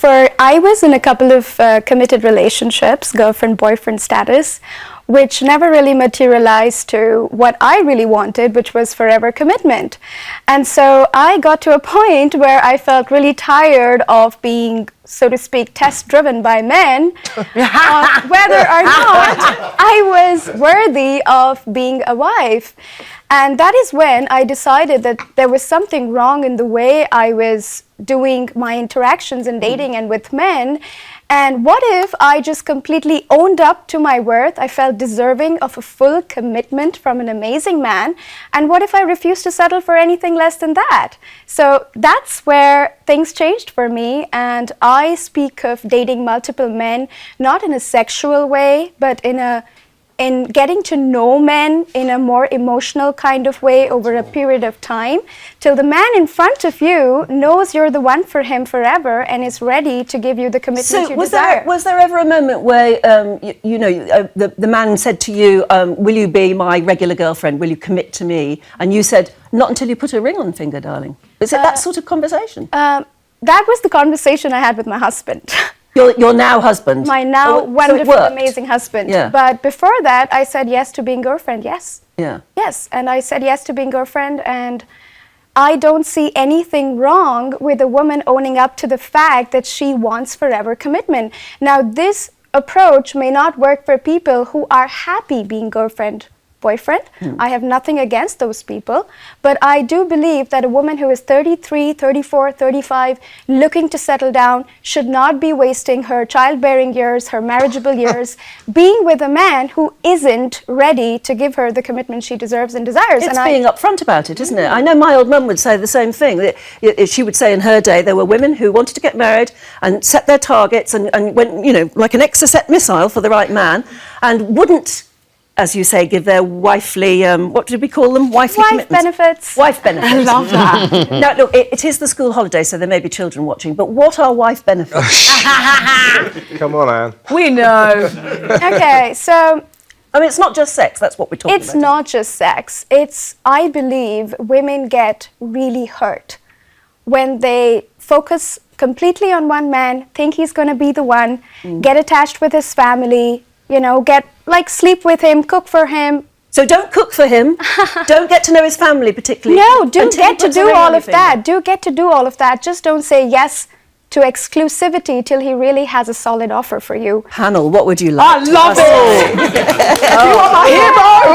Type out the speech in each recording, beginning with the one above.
I was in a couple of committed relationships, girlfriend-boyfriend status, which never really materialized to what I really wanted, which was forever commitment. And so I got to a point where I felt really tired of being, so to speak, test-driven by men, whether or not I was worthy of being a wife. And that is when I decided that there was something wrong in the way I was doing my interactions and dating and with men. And what if I just completely owned up to my worth? I felt deserving of a full commitment from an amazing man. And what if I refused to settle for anything less than that? So that's where things changed for me. And I speak of dating multiple men, not in a sexual way, but in getting to know men in a more emotional kind of way over a period of time, till the man in front of you knows you're the one for him forever and is ready to give you the commitment you desire. Was there ever a moment where, the man said to you, will you be my regular girlfriend? Will you commit to me? And you said, not until you put a ring on the finger, darling. Is it that sort of conversation? That was the conversation I had with my husband. Your now husband? My now wonderful, amazing husband. Yeah. But before that, I said yes to being girlfriend, yes. Yeah. Yes, and I said yes to being girlfriend, and I don't see anything wrong with a woman owning up to the fact that she wants forever commitment. Now, this approach may not work for people who are happy being girlfriend, boyfriend. I have nothing against those people, but I do believe that a woman who is 33, 34, 35, looking to settle down should not be wasting her childbearing years, her marriageable years, being with a man who isn't ready to give her the commitment she deserves and desires. It's being upfront about it, isn't it? I know my old mum would say the same thing. That she would say in her day there were women who wanted to get married and set their targets and went, like an Exocet missile for the right man, and wouldn't, as you say, give their wifely, what did we call them? Wifely commitments. Benefits. Wife benefits. I love that. Now, look, it is the school holiday, so there may be children watching, but what are wife benefits? Come on, Anne. We know. Okay, so I mean, it's not just sex, that's what we're talking about. it's not just sex. I believe women get really hurt when they focus completely on one man, think he's going to be the one, get attached with his family, sleep with him, cook for him. So don't cook for him, don't get to know his family particularly. No, do get to do all of that. Do get to do all of that. Just don't say yes to exclusivity till he really has a solid offer for you. Hannel, what would you like? I love it. You are my hero.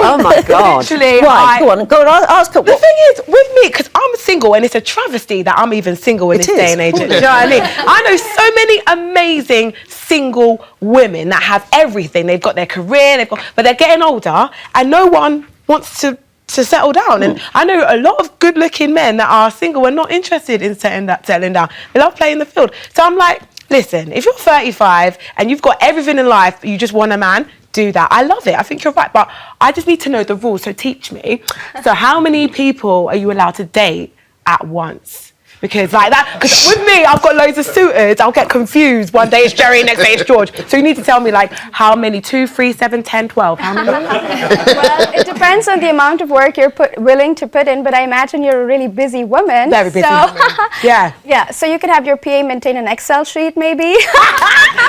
Oh my God. Literally, Right, go on, ask her. The thing is, with me, because I'm single, and it's a travesty that I'm even single in this day and age. Do you know what I mean? I know so many amazing single women that have everything. They've got their career, but they're getting older, and no one wants to settle down. And I know a lot of good-looking men that are single and not interested in settling down. They love playing the field. So I'm like, listen, if you're 35 and you've got everything in life, but you just want a man, do that. I love it. I think you're right, but I just need to know the rules, so teach me. So how many people are you allowed to date at once? Because with me, I've got loads of suitors, I'll get confused. One day it's Jerry, next day it's George. So you need to tell me, how many? 2, 3, 7, 10, 12? How many? Well, it depends on the amount of work you're willing to put in, but I imagine you're a really busy woman. Very busy. Yeah. Yeah, so you could have your PA maintain an Excel sheet, maybe.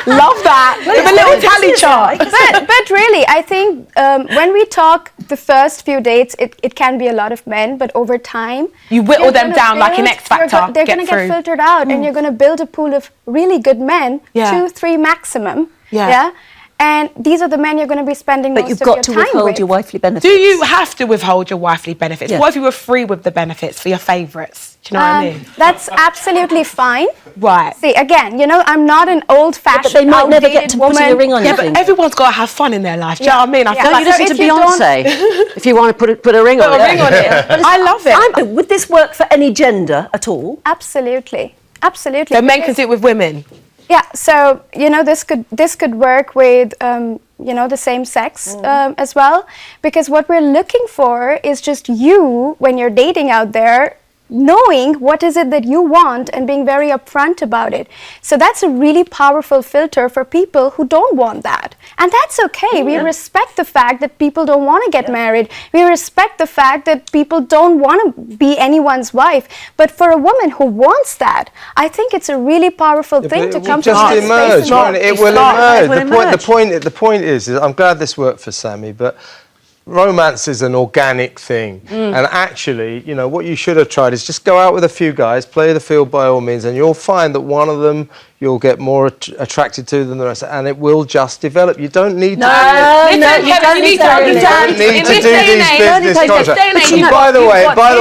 Love that. With a little tally chart. But really, I think when we talk the first few dates, it can be a lot of men, but over time... You whittle them down like an X Factor. They're going to get filtered out, and you're going to build a pool of really good men, 2, 3 maximum. Yeah. And these are the men you're going to be spending most of your time with. But you've got to withhold your wifely benefits. Do you have to withhold your wifely benefits? Yeah. What if you were free with the benefits for your favourites? Do you know what I mean? That's absolutely fine. Right. See, again, I'm not an old-fashioned, but they might never get to putting a ring on your finger. But everyone's got to have fun in their life. Do you know what I mean? I feel like you listen to Beyonce if you want to put a ring on it. I love it. Would this work for any gender at all? Absolutely. Absolutely. So men can do it with women? Yeah, so, this could work with, the same sex as well. Because what we're looking for is just you, when you're dating out there, knowing what is it that you want and being very upfront about it. So that's a really powerful filter for people who don't want that. And that's okay. We respect the fact that people don't want to get married. We respect the fact that people don't want to be anyone's wife. But for a woman who wants that, I think it's a really powerful thing to come to just this emerge, space. won't it? It will emerge. It will emerge. The point is, I'm glad this worked for Sami, but romance is an organic thing. And actually, you know, what you should have tried is just go out with a few guys, play the field by all means, and you'll find that one of them you'll get more attracted to than the rest, and it will just develop. You don't need to. You don't need to do these business contracts. And by the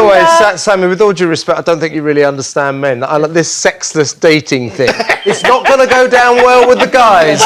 way, Sami, with all due respect, I don't think you really understand men. I like this sexless dating thing. It's not going to go down well with the guys.